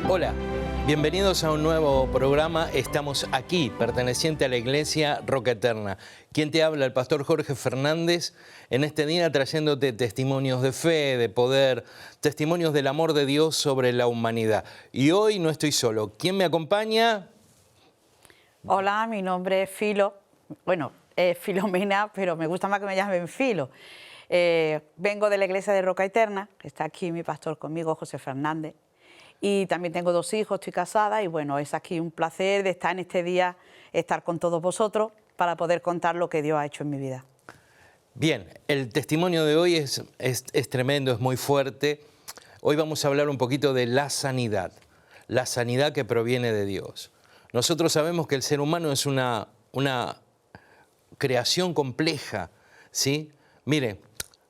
Hola, bienvenidos a un nuevo programa. Estamos aquí, perteneciente a la Iglesia Roca Eterna. Quien te habla, el pastor Jorge Fernández, en este día trayéndote testimonios de fe, de poder, testimonios del amor de Dios sobre la humanidad. Y hoy no estoy solo. ¿Quién me acompaña? Hola, mi nombre es Filo. Bueno, es Filomena, pero me gusta más que me llamen Filo. Vengo de la Iglesia de Roca Eterna, está aquí mi pastor conmigo, José Fernández. Y también tengo 2 hijos, estoy casada y bueno, es aquí un placer de estar en este día, estar con todos vosotros para poder contar lo que Dios ha hecho en mi vida. Bien, el testimonio de hoy es tremendo, es muy fuerte. Hoy vamos a hablar un poquito de la sanidad que proviene de Dios. Nosotros sabemos que el ser humano es una creación compleja, ¿sí? Mire,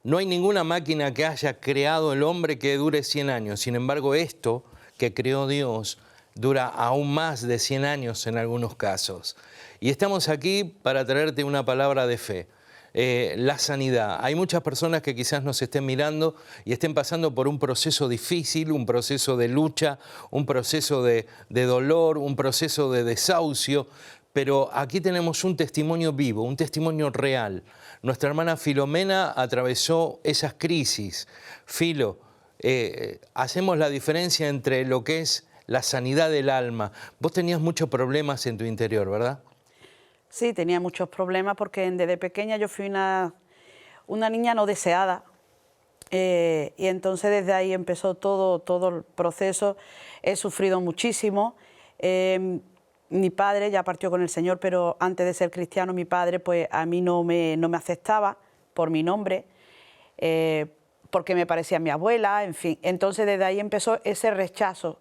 no hay ninguna máquina que haya creado el hombre que dure 100 años. Sin embargo, esto que creó Dios dura aún más de 100 años en algunos casos. Y estamos aquí para traerte una palabra de fe. La sanidad. Hay muchas personas que quizás nos estén mirando y estén pasando por un proceso difícil, un proceso de lucha, un proceso de dolor, un proceso de desahucio, pero aquí tenemos un testimonio vivo, un testimonio real. Nuestra hermana Filomena atravesó esas crisis. Filo, hacemos la diferencia entre lo que es la sanidad del alma. Vos tenías muchos problemas en tu interior, ¿verdad? Sí, tenía muchos problemas porque desde pequeña yo fui una niña no deseada. Y entonces desde ahí empezó todo el proceso. He sufrido muchísimo. Mi padre ya partió con el Señor, pero antes de ser cristiano, mi padre pues a mí no me aceptaba por mi nombre, porque me parecía mi abuela, en fin. Entonces desde ahí empezó ese rechazo.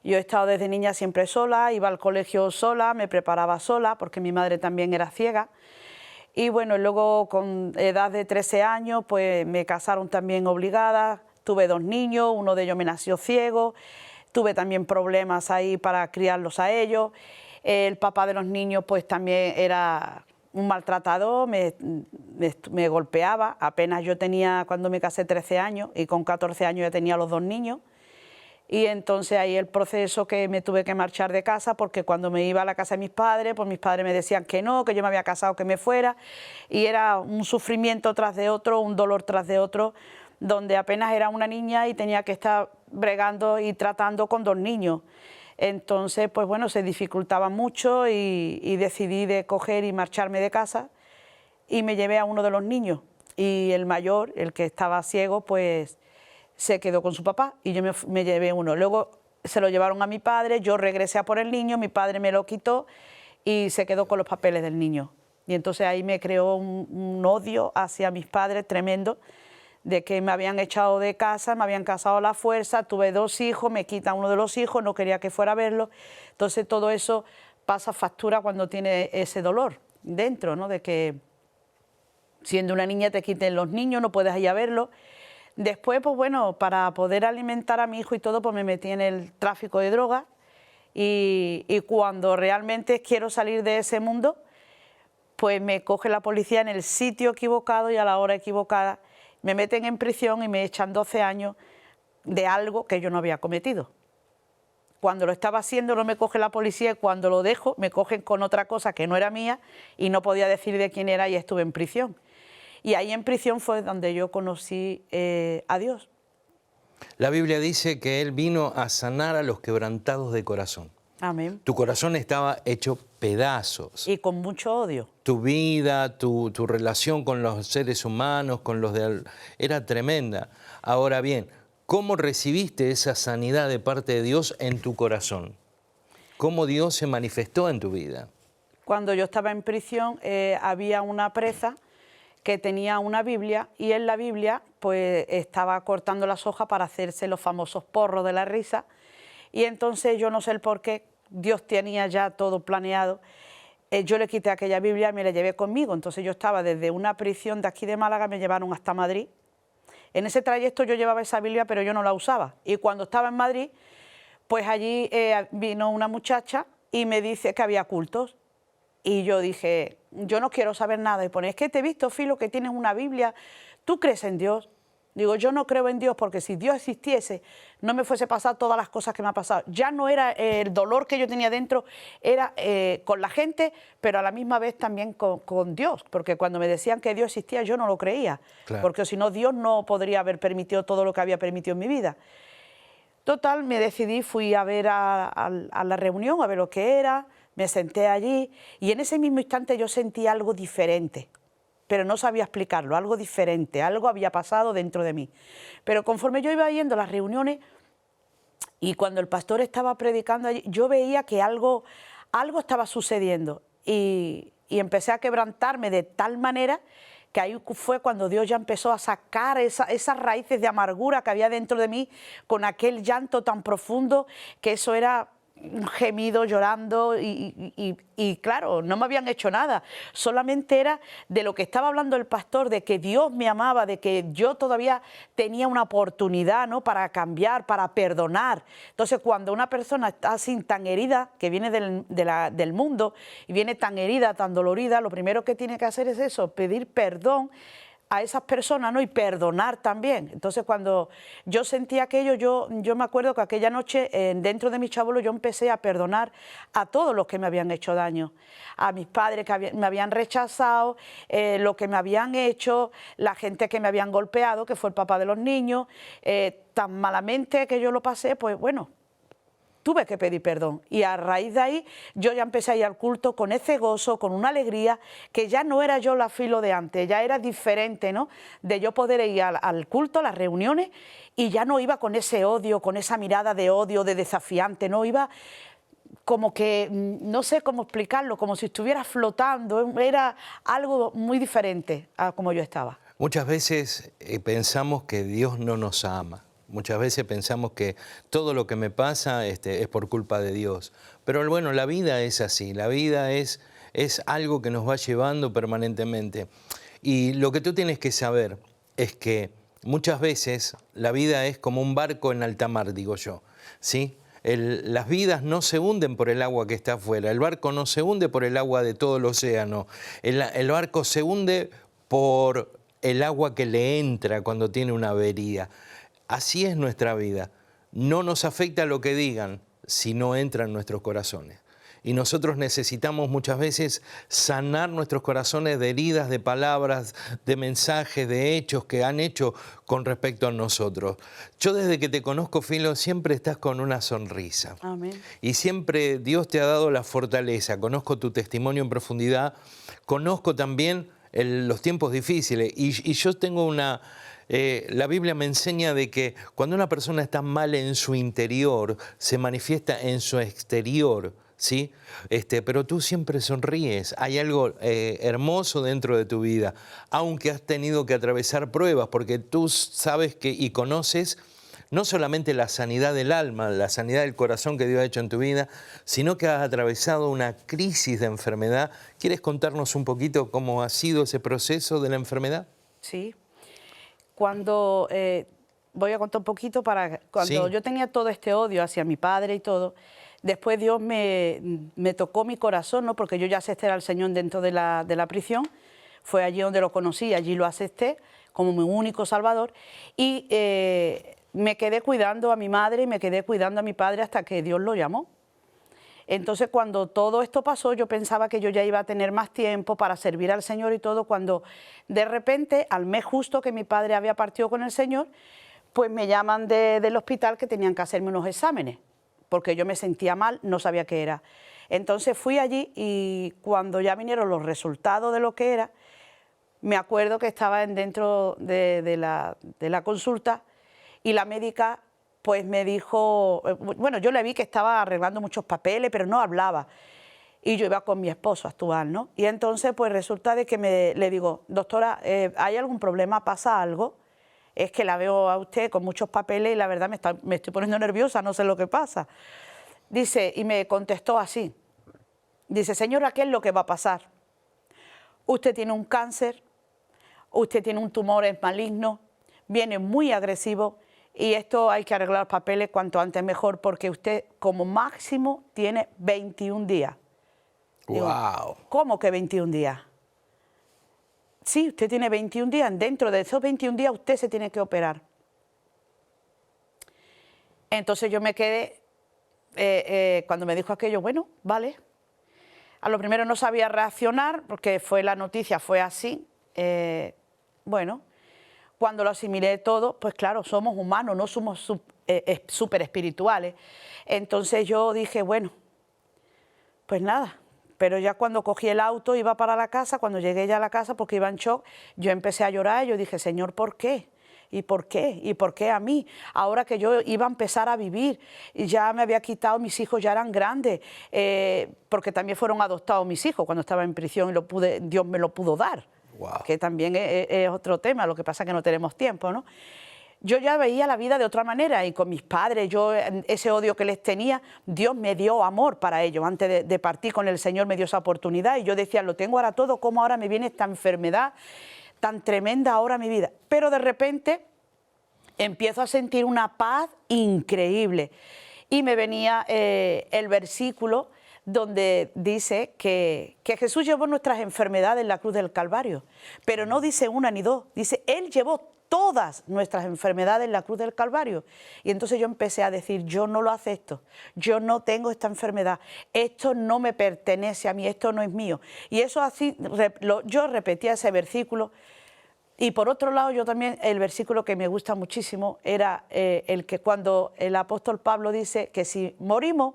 Yo he estado desde niña siempre sola, iba al colegio sola, me preparaba sola, porque mi madre también era ciega. Y bueno, luego con edad de 13 años, pues me casaron también obligada, tuve 2 niños, uno de ellos me nació ciego, tuve también problemas ahí para criarlos a ellos. El papá de los niños pues también era un maltratador, me golpeaba. Apenas yo tenía, cuando me casé, 13 años y con 14 años ya tenía los 2 niños. Y entonces ahí el proceso que me tuve que marchar de casa, porque cuando me iba a la casa de mis padres, pues mis padres me decían que no, que yo me había casado, que me fuera, y era un sufrimiento tras de otro, un dolor tras de otro, donde apenas era una niña y tenía que estar bregando y tratando con 2 niños. Entonces, pues bueno, se dificultaba mucho y decidí de coger y marcharme de casa y me llevé a uno de los niños. Y el mayor, el que estaba ciego, pues se quedó con su papá y yo me llevé uno. Luego se lo llevaron a mi padre, yo regresé a por el niño, mi padre me lo quitó y se quedó con los papeles del niño. Y entonces ahí me creó un odio hacia mis padres tremendo, de que me habían echado de casa, me habían casado a la fuerza, tuve 2 hijos, me quitan uno de los hijos, no quería que fuera a verlo. Entonces todo eso pasa factura cuando tiene ese dolor dentro, ¿no? De que siendo una niña te quiten los niños, no puedes ir a verlo. Después, pues bueno, para poder alimentar a mi hijo y todo, pues me metí en el tráfico de drogas y cuando realmente quiero salir de ese mundo, pues me coge la policía en el sitio equivocado y a la hora equivocada, me meten en prisión y me echan 12 años de algo que yo no había cometido. Cuando lo estaba haciendo no me coge la policía y cuando lo dejo me cogen con otra cosa que no era mía y no podía decir de quién era y estuve en prisión. Y ahí en prisión fue donde yo conocí a Dios. La Biblia dice que Él vino a sanar a los quebrantados de corazón. Amén. Tu corazón estaba hecho pedazos. Y con mucho odio. Tu vida, tu relación con los seres humanos, con los era tremenda. Ahora bien, ¿cómo recibiste esa sanidad de parte de Dios en tu corazón? ¿Cómo Dios se manifestó en tu vida? Cuando yo estaba en prisión había una presa que tenía una Biblia y en la Biblia pues estaba cortando las hojas para hacerse los famosos porros de la risa y entonces yo no sé el por qué, Dios tenía ya todo planeado, yo le quité aquella Biblia y me la llevé conmigo, entonces yo estaba desde una prisión de aquí de Málaga, me llevaron hasta Madrid, en ese trayecto yo llevaba esa Biblia pero yo no la usaba y cuando estaba en Madrid pues allí vino una muchacha y me dice que había cultos. Y yo dije, yo no quiero saber nada. Y pone, es que te he visto, Filo, que tienes una Biblia, ¿tú crees en Dios? Digo, yo no creo en Dios porque si Dios existiese, no me fuese pasar todas las cosas que me ha pasado. Ya no era el dolor que yo tenía dentro, era con la gente, pero a la misma vez también con Dios, porque cuando me decían que Dios existía, yo no lo creía, Claro. porque si no, Dios no podría haber permitido todo lo que había permitido en mi vida. Total, me decidí, fui a ver a la reunión, a ver lo que era, me senté allí y en ese mismo instante yo sentí algo diferente, pero no sabía explicarlo, algo diferente, algo había pasado dentro de mí. Pero conforme yo iba yendo a las reuniones y cuando el pastor estaba predicando allí, yo veía que algo estaba sucediendo y empecé a quebrantarme de tal manera que ahí fue cuando Dios ya empezó a sacar esas raíces de amargura que había dentro de mí con aquel llanto tan profundo que eso era un gemido llorando y claro, no me habían hecho nada, solamente era de lo que estaba hablando el pastor, de que Dios me amaba, de que yo todavía tenía una oportunidad, ¿no?, para cambiar, para perdonar. Entonces, cuando una persona está así tan herida, que viene del mundo y viene tan herida, tan dolorida, lo primero que tiene que hacer es eso, pedir perdón a esas personas, ¿no?, y perdonar también. Entonces, cuando yo sentí aquello, yo me acuerdo que aquella noche, dentro de mi chabuelo, yo empecé a perdonar a todos los que me habían hecho daño, a mis padres que me habían rechazado, lo que me habían hecho, la gente que me habían golpeado, que fue el papá de los niños, tan malamente que yo lo pasé, pues bueno, tuve que pedir perdón y a raíz de ahí yo ya empecé a ir al culto con ese gozo, con una alegría, que ya no era yo la Filo de antes, ya era diferente, ¿no?, de yo poder ir al culto, a las reuniones, y ya no iba con ese odio, con esa mirada de odio, de desafiante, no iba como que, no sé cómo explicarlo, como si estuviera flotando, era algo muy diferente a como yo estaba. Muchas veces pensamos que Dios no nos ama. Muchas veces pensamos que todo lo que me pasa es por culpa de Dios. Pero bueno, la vida es así, la vida es algo que nos va llevando permanentemente. Y lo que tú tienes que saber es que muchas veces la vida es como un barco en alta mar, digo yo, ¿sí? Las vidas no se hunden por el agua que está afuera, el barco no se hunde por el agua de todo el océano, el barco se hunde por el agua que le entra cuando tiene una avería. Así es nuestra vida. No nos afecta lo que digan si no entra en nuestros corazones. Y nosotros necesitamos muchas veces sanar nuestros corazones de heridas, de palabras, de mensajes, de hechos que han hecho con respecto a nosotros. Yo desde que te conozco, Filo, siempre estás con una sonrisa. Amén. Y siempre Dios te ha dado la fortaleza. Conozco tu testimonio en profundidad. Conozco también los tiempos difíciles. Y yo tengo una... la Biblia me enseña de que cuando una persona está mal en su interior, se manifiesta en su exterior, ¿sí? Pero tú siempre sonríes, hay algo hermoso dentro de tu vida, aunque has tenido que atravesar pruebas, porque tú sabes que y conoces no solamente la sanidad del alma, la sanidad del corazón que Dios ha hecho en tu vida, sino que has atravesado una crisis de enfermedad. ¿Quieres contarnos un poquito cómo ha sido ese proceso de la enfermedad? Sí. Cuando, voy a contar un poquito, cuando Sí. yo tenía todo este odio hacia mi padre y todo, después Dios me tocó mi corazón, ¿no?, porque yo ya acepté al Señor dentro de la prisión, fue allí donde lo conocí, allí lo acepté como mi único Salvador, y me quedé cuidando a mi madre y me quedé cuidando a mi padre hasta que Dios lo llamó. Entonces, cuando todo esto pasó, yo pensaba que yo ya iba a tener más tiempo para servir al Señor y todo, cuando de repente, al mes justo que mi padre había partido con el Señor, pues me llaman del hospital que tenían que hacerme unos exámenes, porque yo me sentía mal, no sabía qué era. Entonces fui allí y cuando ya vinieron los resultados de lo que era, me acuerdo que estaba dentro de la consulta y la médica pues me dijo, bueno, yo le vi que estaba arreglando muchos papeles, pero no hablaba. Y yo iba con mi esposo actual, ¿no? Y entonces, pues resulta de que le digo, doctora, ¿hay algún problema? ¿Pasa algo? Es que la veo a usted con muchos papeles y la verdad me estoy poniendo nerviosa, no sé lo que pasa. Dice, y me contestó así. Dice, señora, ¿qué es lo que va a pasar? Usted tiene un cáncer, usted tiene un tumor maligno, viene muy agresivo, y esto hay que arreglar los papeles cuanto antes mejor porque usted como máximo tiene 21 días. Digo, ¡Wow! ¿cómo que 21 días? sí, usted tiene 21 días, dentro de esos 21 días usted se tiene que operar. Entonces yo me quedé, cuando me dijo aquello, bueno, vale. A lo primero no sabía reaccionar porque la noticia fue así. Bueno, cuando lo asimilé todo, pues claro, somos humanos, no somos súper espirituales. Entonces yo dije, bueno, pues nada. Pero ya cuando cogí el auto, iba para la casa, cuando llegué ya a la casa, porque iba en shock, yo empecé a llorar, yo dije, Señor, ¿por qué? ¿Y por qué? ¿Y por qué a mí? Ahora que yo iba a empezar a vivir, y ya me había quitado, mis hijos ya eran grandes, porque también fueron adoptados mis hijos cuando estaba en prisión y Dios me lo pudo dar, Wow. que también es otro tema, lo que pasa es que no tenemos tiempo, ¿no? Yo ya veía la vida de otra manera y con mis padres, yo ese odio que les tenía, Dios me dio amor para ellos. Antes de partir con el Señor me dio esa oportunidad y yo decía, lo tengo ahora todo, ¿cómo ahora me viene esta enfermedad tan tremenda ahora a mi vida? Pero de repente empiezo a sentir una paz increíble y me venía el versículo donde dice que Jesús llevó nuestras enfermedades en la cruz del Calvario, pero no dice una ni dos, dice, Él llevó todas nuestras enfermedades en la cruz del Calvario. Y entonces yo empecé a decir, yo no lo acepto, yo no tengo esta enfermedad, esto no me pertenece a mí, esto no es mío. Y eso así, yo repetía ese versículo. Y por otro lado, yo también, el versículo que me gusta muchísimo era el que cuando el apóstol Pablo dice que si morimos,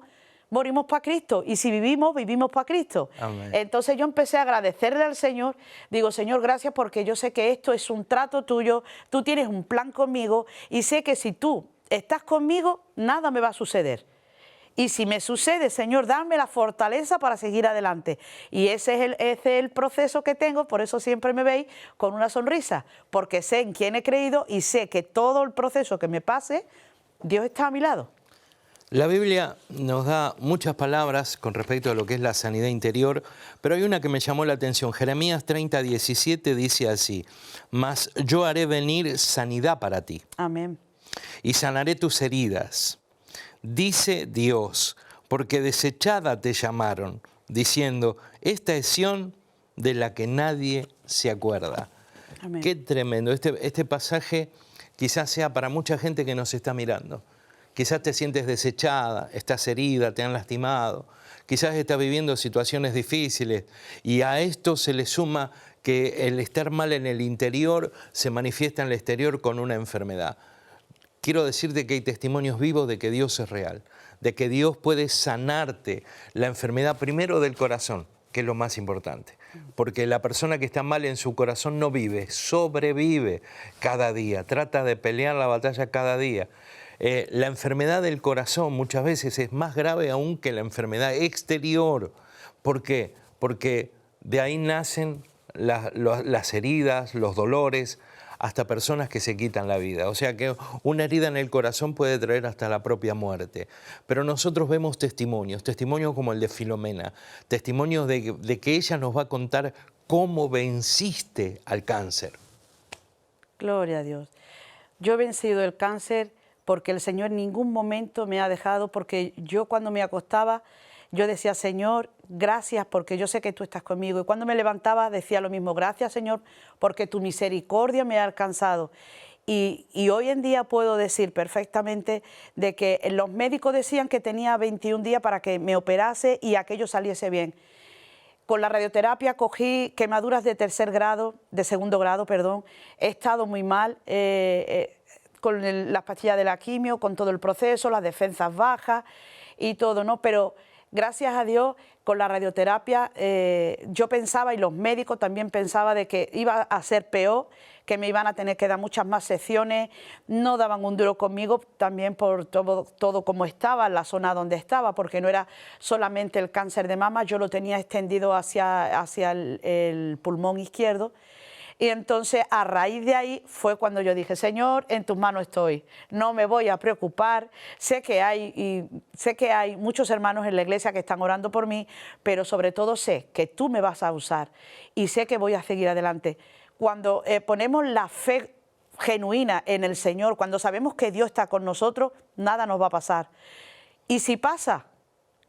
morimos para Cristo, y si vivimos, vivimos para Cristo. Amén. Entonces yo empecé a agradecerle al Señor, digo, Señor, gracias porque yo sé que esto es un trato tuyo, tú tienes un plan conmigo, y sé que si tú estás conmigo, nada me va a suceder. Y si me sucede, Señor, dame la fortaleza para seguir adelante. Y ese es el proceso que tengo, por eso siempre me veis con una sonrisa, porque sé en quién he creído y sé que todo el proceso que me pase, Dios está a mi lado. La Biblia nos da muchas palabras con respecto a lo que es la sanidad interior, pero hay una que me llamó la atención. Jeremías 30:17 dice así, mas yo haré venir sanidad para ti Amén. y sanaré tus heridas. Dice Dios, porque desechada te llamaron, diciendo, esta es Sión de la que nadie se acuerda. Amén. Qué tremendo. Este pasaje quizás sea para mucha gente que nos está mirando. Quizás te sientes desechada, estás herida, te han lastimado, quizás estás viviendo situaciones difíciles y a esto se le suma que el estar mal en el interior se manifiesta en el exterior con una enfermedad. Quiero decirte que hay testimonios vivos de que Dios es real, de que Dios puede sanarte la enfermedad primero del corazón, que es lo más importante. Porque la persona que está mal en su corazón no vive, sobrevive cada día, trata de pelear la batalla cada día. La enfermedad del corazón muchas veces es más grave aún que la enfermedad exterior. ¿Por qué? Porque de ahí nacen las heridas, los dolores, hasta personas que se quitan la vida. O sea que una herida en el corazón puede traer hasta la propia muerte. Pero nosotros vemos testimonios como el de Filomena, testimonios de que ella nos va a contar cómo venciste al cáncer. Gloria a Dios. Yo he vencido el cáncer porque el Señor en ningún momento me ha dejado, porque yo cuando me acostaba, yo decía, Señor, gracias porque yo sé que tú estás conmigo. Y cuando me levantaba decía lo mismo, gracias Señor porque tu misericordia me ha alcanzado. Y hoy en día puedo decir perfectamente de que los médicos decían que tenía 21 días para que me operase y aquello saliese bien. Con la radioterapia cogí quemaduras de segundo grado, perdón. He estado muy mal, con las pastillas de la quimio, con todo el proceso, las defensas bajas y todo, ¿no? Pero gracias a Dios, con la radioterapia, yo pensaba, y los médicos también pensaban, de que iba a ser peor, que me iban a tener que dar muchas más sesiones, no daban un duro conmigo, también por todo como estaba, la zona donde estaba, porque no era solamente el cáncer de mama, yo lo tenía extendido hacia el pulmón izquierdo. Y entonces, a raíz de ahí, fue cuando yo dije, Señor, en tus manos estoy, no me voy a preocupar, sé que hay muchos hermanos en la iglesia que están orando por mí, pero sobre todo sé que tú me vas a usar y sé que voy a seguir adelante. Cuando ponemos la fe genuina en el Señor, cuando sabemos que Dios está con nosotros, nada nos va a pasar. Y si pasa,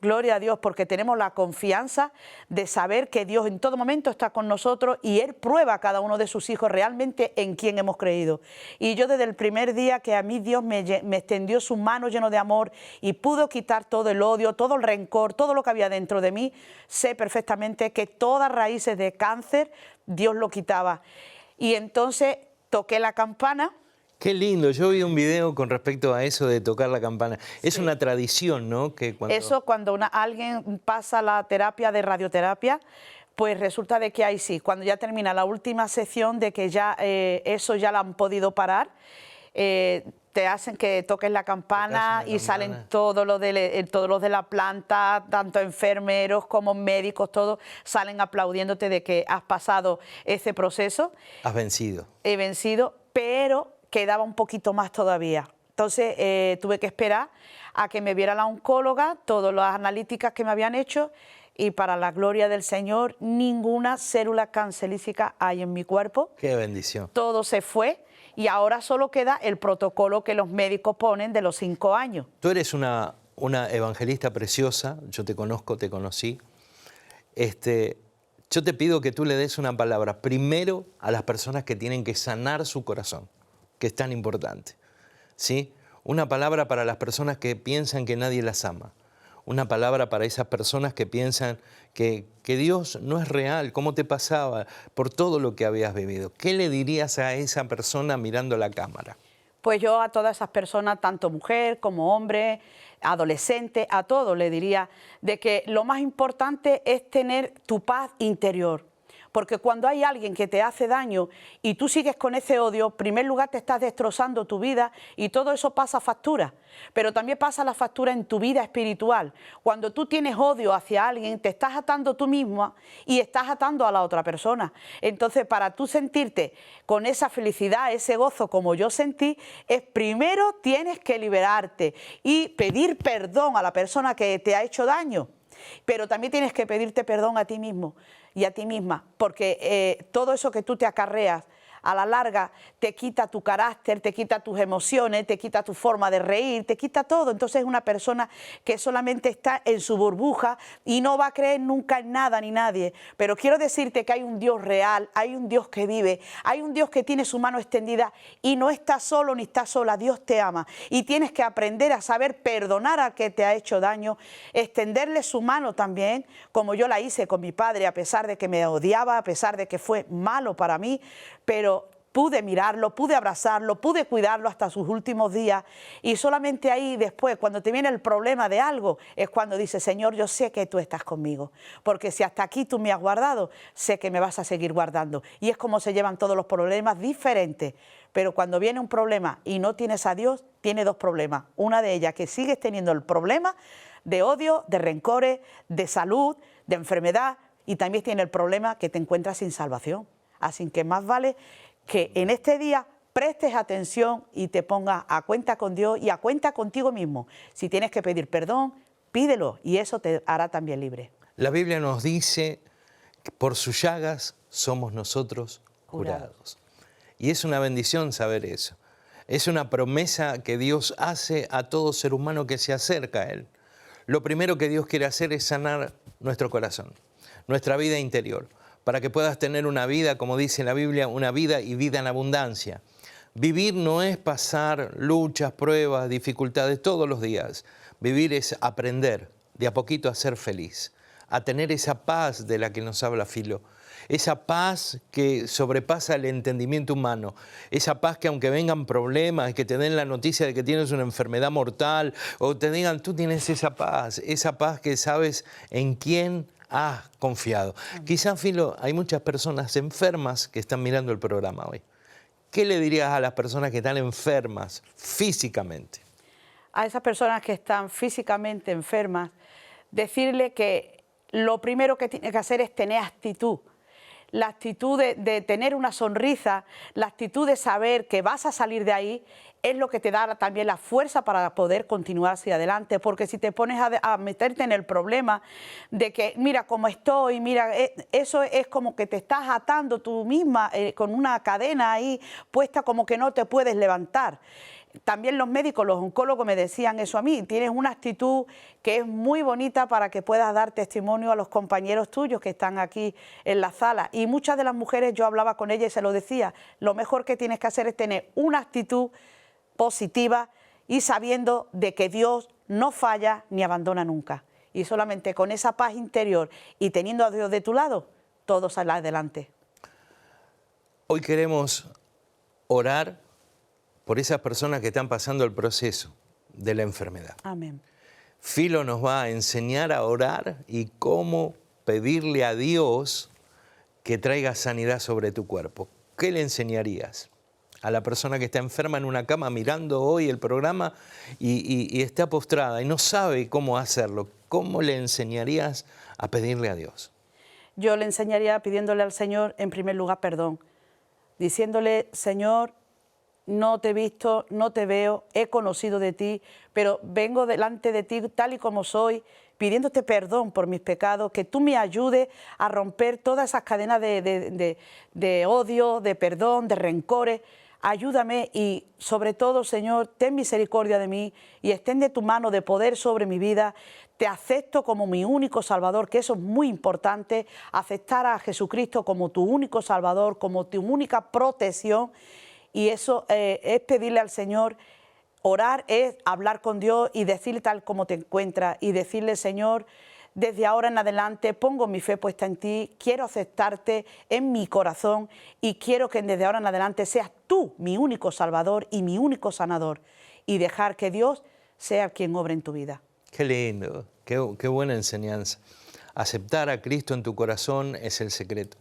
Gloria a Dios, porque tenemos la confianza de saber que Dios en todo momento está con nosotros y Él prueba a cada uno de sus hijos realmente en quién hemos creído. Y yo desde el primer día que a mí Dios me extendió su mano lleno de amor y pudo quitar todo el odio, todo el rencor, todo lo que había dentro de mí, sé perfectamente que todas raíces de cáncer Dios lo quitaba. Y entonces toqué la campana. Qué lindo, yo vi un video con respecto a eso de tocar la campana. Es una tradición, ¿no? Que Eso cuando alguien pasa la terapia de radioterapia, pues resulta de que ahí sí, cuando ya termina la última sección de que ya eso ya lo han podido parar, te hacen que toques la campana y salen todos los de la planta, tanto enfermeros como médicos, todos salen aplaudiéndote de que has pasado ese proceso. Has vencido. He vencido, pero quedaba un poquito más todavía. Entonces tuve que esperar a que me viera la oncóloga, todas las analíticas que me habían hecho, y para la gloria del Señor, ninguna célula cancerígena hay en mi cuerpo. ¡Qué bendición! Todo se fue y ahora solo queda el protocolo que los médicos ponen de los 5 años. Tú eres una evangelista preciosa, yo te conozco, te conocí. Yo te pido que tú le des una palabra primero a las personas que tienen que sanar su corazón, que es tan importante, ¿sí? Una palabra para las personas que piensan que nadie las ama. Una palabra para esas personas que piensan que Dios no es real, cómo te pasaba por todo lo que habías vivido. ¿Qué le dirías a esa persona mirando la cámara? Pues yo a todas esas personas, tanto mujer como hombre, adolescente, a todos le diría de que lo más importante es tener tu paz interior. Porque cuando hay alguien que te hace daño y tú sigues con ese odio, en primer lugar te estás destrozando tu vida y todo eso pasa factura. Pero también pasa la factura en tu vida espiritual. Cuando tú tienes odio hacia alguien, te estás atando tú misma y estás atando a la otra persona. Entonces, para tú sentirte con esa felicidad, ese gozo como yo sentí, es primero tienes que liberarte y pedir perdón a la persona que te ha hecho daño. Pero también tienes que pedirte perdón a ti mismo y a ti misma, porque todo eso que tú te acarreas a la larga te quita tu carácter, te quita tus emociones, te quita tu forma de reír, te quita todo. Entonces es una persona que solamente está en su burbuja y no va a creer nunca en nada ni nadie. Pero quiero decirte que hay un Dios real, hay un Dios que vive, hay un Dios que tiene su mano extendida y no está solo ni está sola. Dios te ama y tienes que aprender a saber perdonar al que te ha hecho daño, extenderle su mano también, como yo la hice con mi padre, a pesar de que me odiaba, a pesar de que fue malo para mí, pero pude mirarlo, pude abrazarlo, pude cuidarlo hasta sus últimos días y solamente ahí después, cuando te viene el problema de algo, es cuando dices, Señor, yo sé que tú estás conmigo, porque si hasta aquí tú me has guardado, sé que me vas a seguir guardando. Y es como se llevan todos los problemas diferentes, pero cuando viene un problema y no tienes a Dios, tiene dos problemas. Una de ellas, que sigues teniendo el problema de odio, de rencores, de salud, de enfermedad, y también tiene el problema que te encuentras sin salvación. Así que más vale que en este día prestes atención y te pongas a cuenta con Dios y a cuenta contigo mismo. Si tienes que pedir perdón, pídelo y eso te hará también libre. La Biblia nos dice que por sus llagas somos nosotros curados. Y es una bendición saber eso. Es una promesa que Dios hace a todo ser humano que se acerca a Él. Lo primero que Dios quiere hacer es sanar nuestro corazón, nuestra vida interior, para que puedas tener una vida, como dice la Biblia, una vida y vida en abundancia. Vivir no es pasar luchas, pruebas, dificultades todos los días. Vivir es aprender de a poquito a ser feliz, a tener esa paz de la que nos habla Filo, esa paz que sobrepasa el entendimiento humano, esa paz que aunque vengan problemas, que te den la noticia de que tienes una enfermedad mortal, o te digan, tú tienes esa paz que sabes en quién has confiado. Quizás, Filo, hay muchas personas enfermas que están mirando el programa hoy. ¿Qué le dirías a las personas que están enfermas físicamente? A esas personas que están físicamente enfermas, decirle que lo primero que tiene que hacer es tener actitud. La actitud de tener una sonrisa, la actitud de saber que vas a salir de ahí, es lo que te da también la fuerza para poder continuar hacia adelante, porque si te pones a meterte en el problema de que, mira cómo estoy, mira, eso es como que te estás atando tú misma con una cadena ahí puesta como que no te puedes levantar. También los médicos, los oncólogos me decían eso a mí, tienes una actitud que es muy bonita para que puedas dar testimonio a los compañeros tuyos que están aquí en la sala. Y muchas de las mujeres, yo hablaba con ellas y se lo decía, lo mejor que tienes que hacer es tener una actitud positiva y sabiendo de que Dios no falla ni abandona nunca. Y solamente con esa paz interior y teniendo a Dios de tu lado, todo sale adelante. Hoy queremos orar por esas personas que están pasando el proceso de la enfermedad. Amén. Filo nos va a enseñar a orar y cómo pedirle a Dios que traiga sanidad sobre tu cuerpo. ¿Qué le enseñarías a la persona que está enferma en una cama mirando hoy el programa y está postrada y no sabe cómo hacerlo? ¿Cómo le enseñarías a pedirle a Dios? Yo le enseñaría pidiéndole al Señor, en primer lugar, perdón. Diciéndole, Señor, no te he visto, no te veo, he conocido de ti, pero vengo delante de ti tal y como soy, pidiéndote perdón por mis pecados, que tú me ayudes a romper todas esas cadenas de odio, de perdón, de rencores. Ayúdame y sobre todo, Señor, ten misericordia de mí y extiende tu mano de poder sobre mi vida. Te acepto como mi único Salvador, que eso es muy importante, aceptar a Jesucristo como tu único Salvador, como tu única protección. Y eso es pedirle al Señor, orar es hablar con Dios y decirle tal como te encuentras y decirle, Señor, desde ahora en adelante pongo mi fe puesta en ti, quiero aceptarte en mi corazón y quiero que desde ahora en adelante seas tú mi único Salvador y mi único sanador y dejar que Dios sea quien obre en tu vida. Qué lindo, qué buena enseñanza. Aceptar a Cristo en tu corazón es el secreto.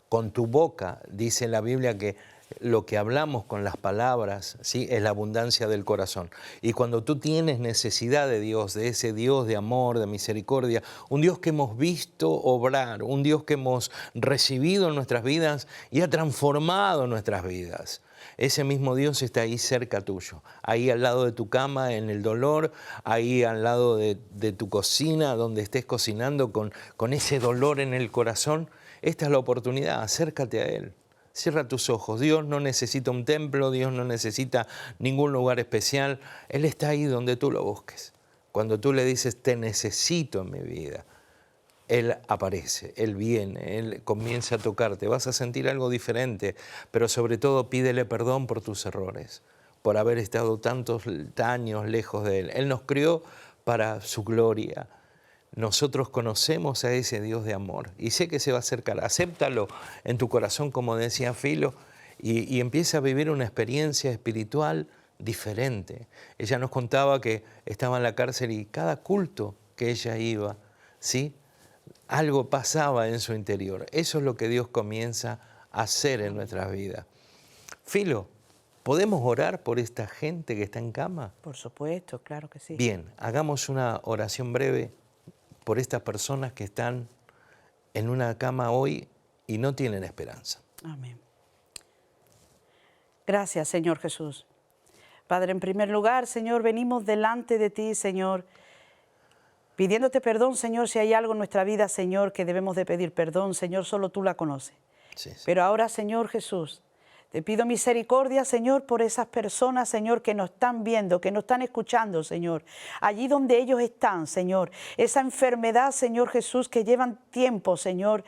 Con tu boca, dice la Biblia, que lo que hablamos con las palabras, ¿sí?, es la abundancia del corazón. Y cuando tú tienes necesidad de Dios, de ese Dios de amor, de misericordia, un Dios que hemos visto obrar, un Dios que hemos recibido en nuestras vidas y ha transformado nuestras vidas, ese mismo Dios está ahí cerca tuyo, ahí al lado de tu cama en el dolor, ahí al lado de tu cocina, donde estés cocinando con ese dolor en el corazón. Esta es la oportunidad, acércate a Él. Cierra tus ojos. Dios no necesita un templo, Dios no necesita ningún lugar especial. Él está ahí donde tú lo busques. Cuando tú le dices, te necesito en mi vida, Él aparece, Él viene, Él comienza a tocarte. Vas a sentir algo diferente, pero sobre todo pídele perdón por tus errores, por haber estado tantos años lejos de Él. Él nos crió para su gloria. Nosotros conocemos a ese Dios de amor y sé que se va a acercar. Acéptalo en tu corazón, como decía Filo, y empieza a vivir una experiencia espiritual diferente. Ella nos contaba que estaba en la cárcel y cada culto que ella iba, ¿sí?, algo pasaba en su interior. Eso es lo que Dios comienza a hacer en nuestras vidas. Filo, ¿podemos orar por esta gente que está en cama? Por supuesto, claro que sí. Bien, hagamos una oración breve por estas personas que están en una cama hoy y no tienen esperanza. Amén. Gracias, Señor Jesús. Padre, en primer lugar, Señor, venimos delante de ti, Señor, pidiéndote perdón, Señor, si hay algo en nuestra vida, Señor, que debemos de pedir perdón, Señor, solo tú la conoces. Sí, sí. Pero ahora, Señor Jesús, te pido misericordia, Señor, por esas personas, Señor, que nos están viendo, que nos están escuchando, Señor. Allí donde ellos están, Señor. Esa enfermedad, Señor Jesús, que llevan tiempo, Señor,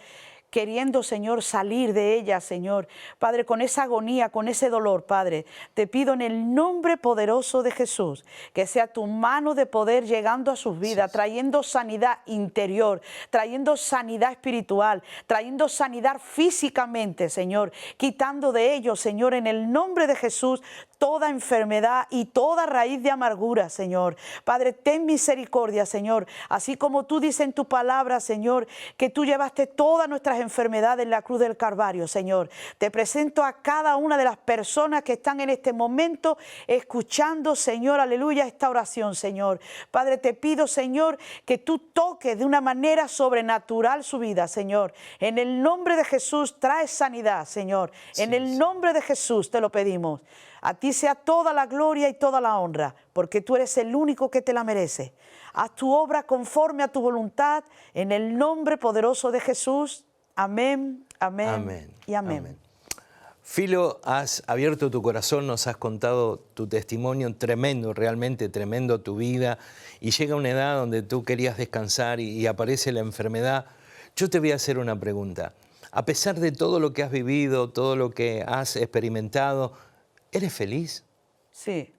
queriendo, Señor, salir de ella, Señor. Padre, con esa agonía, con ese dolor, Padre, te pido en el nombre poderoso de Jesús, que sea tu mano de poder llegando a sus vidas, trayendo sanidad interior, trayendo sanidad espiritual, trayendo sanidad físicamente, Señor, quitando de ellos, Señor, en el nombre de Jesús, toda enfermedad y toda raíz de amargura, Señor. Padre, ten misericordia, Señor, así como tú dices en tu palabra, Señor, que tú llevaste todas nuestras enfermedades en la cruz del Calvario, Señor. Te presento a cada una de las personas que están en este momento escuchando, Señor, aleluya, esta oración, Señor. Padre, te pido, Señor, que tú toques de una manera sobrenatural su vida, Señor. En el nombre de Jesús, trae sanidad, Señor. En el nombre de Jesús te lo pedimos. A ti sea toda la gloria y toda la honra, porque tú eres el único que te la merece. Haz tu obra conforme a tu voluntad, en el nombre poderoso de Jesús. Amén, amén, Amén, y amén. amén. Filo, has abierto tu corazón, nos has contado tu testimonio tremendo, realmente tremendo tu vida, y llega una edad donde tú querías descansar y aparece la enfermedad. Yo te voy a hacer una pregunta. A pesar de todo lo que has vivido, todo lo que has experimentado, ¿eres feliz? Sí.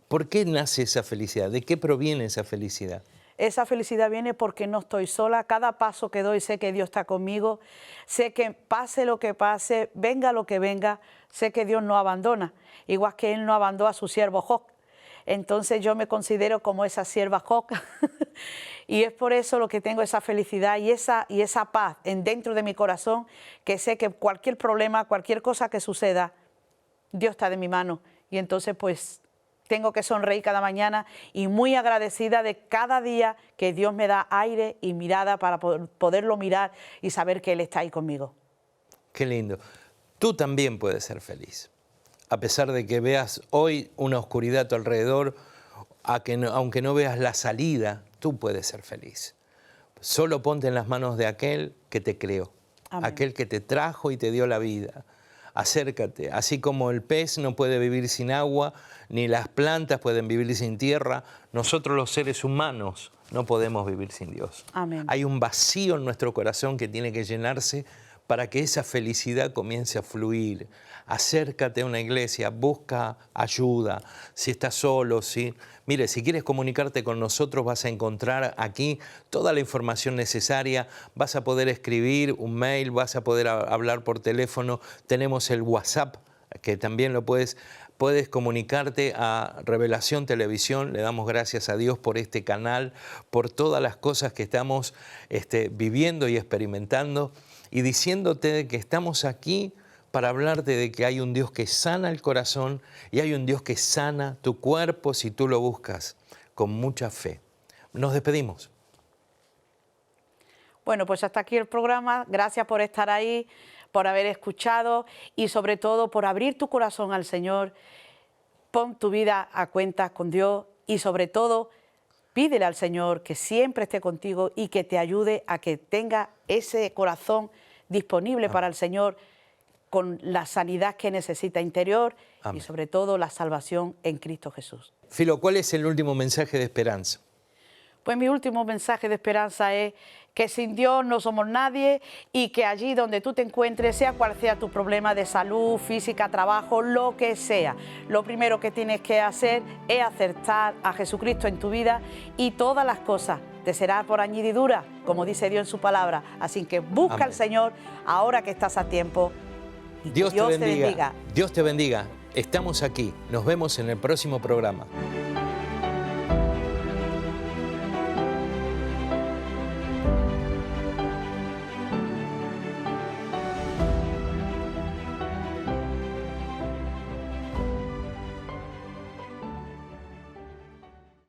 ¿Por qué nace esa felicidad? ¿De qué proviene esa felicidad? Esa felicidad viene porque no estoy sola. Cada paso que doy sé que Dios está conmigo. Sé que pase lo que pase, venga lo que venga, sé que Dios no abandona. Igual que Él no abandonó a su siervo Job. Entonces yo me considero como esa sierva Job. Y es por eso lo que tengo esa felicidad y esa paz dentro de mi corazón, que sé que cualquier problema, cualquier cosa que suceda, Dios está de mi mano. Y entonces pues tengo que sonreír cada mañana y muy agradecida de cada día que Dios me da aire y mirada para poderlo mirar y saber que Él está ahí conmigo. Qué lindo. Tú también puedes ser feliz. A pesar de que veas hoy una oscuridad a tu alrededor, aunque no veas la salida, tú puedes ser feliz. Solo ponte en las manos de aquel que te creó, Amén. Aquel que te trajo y te dio la vida. Acércate, así como el pez no puede vivir sin agua, ni las plantas pueden vivir sin tierra, nosotros los seres humanos no podemos vivir sin Dios. Amén. Hay un vacío en nuestro corazón que tiene que llenarse para que esa felicidad comience a fluir. Acércate a una iglesia, busca ayuda, si estás solo, ¿sí? Mire, si quieres comunicarte con nosotros vas a encontrar aquí toda la información necesaria, vas a poder escribir un mail, vas a poder hablar por teléfono, tenemos el WhatsApp, que también lo puedes comunicarte a Revelación Televisión. Le damos gracias a Dios por este canal, por todas las cosas que estamos viviendo y experimentando, y diciéndote que estamos aquí para hablarte de que hay un Dios que sana el corazón y hay un Dios que sana tu cuerpo si tú lo buscas con mucha fe. Nos despedimos. Bueno, pues hasta aquí el programa. Gracias por estar ahí, por haber escuchado y sobre todo por abrir tu corazón al Señor. Pon tu vida a cuentas con Dios y sobre todo pídele al Señor que siempre esté contigo y que te ayude a que tenga ese corazón disponible para el Señor, con la sanidad que necesita interior. Amén. Y sobre todo la salvación en Cristo Jesús. Filo, ¿cuál es el último mensaje de esperanza? Pues mi último mensaje de esperanza es que sin Dios no somos nadie y que allí donde tú te encuentres, sea cual sea tu problema de salud, física, trabajo, lo que sea, lo primero que tienes que hacer es aceptar a Jesucristo en tu vida y todas las cosas te será por añadidura, como dice Dios en su palabra. Así que busca Amén. Al Señor ahora que estás a tiempo. Dios te bendiga. Dios te bendiga. Estamos aquí. Nos vemos en el próximo programa.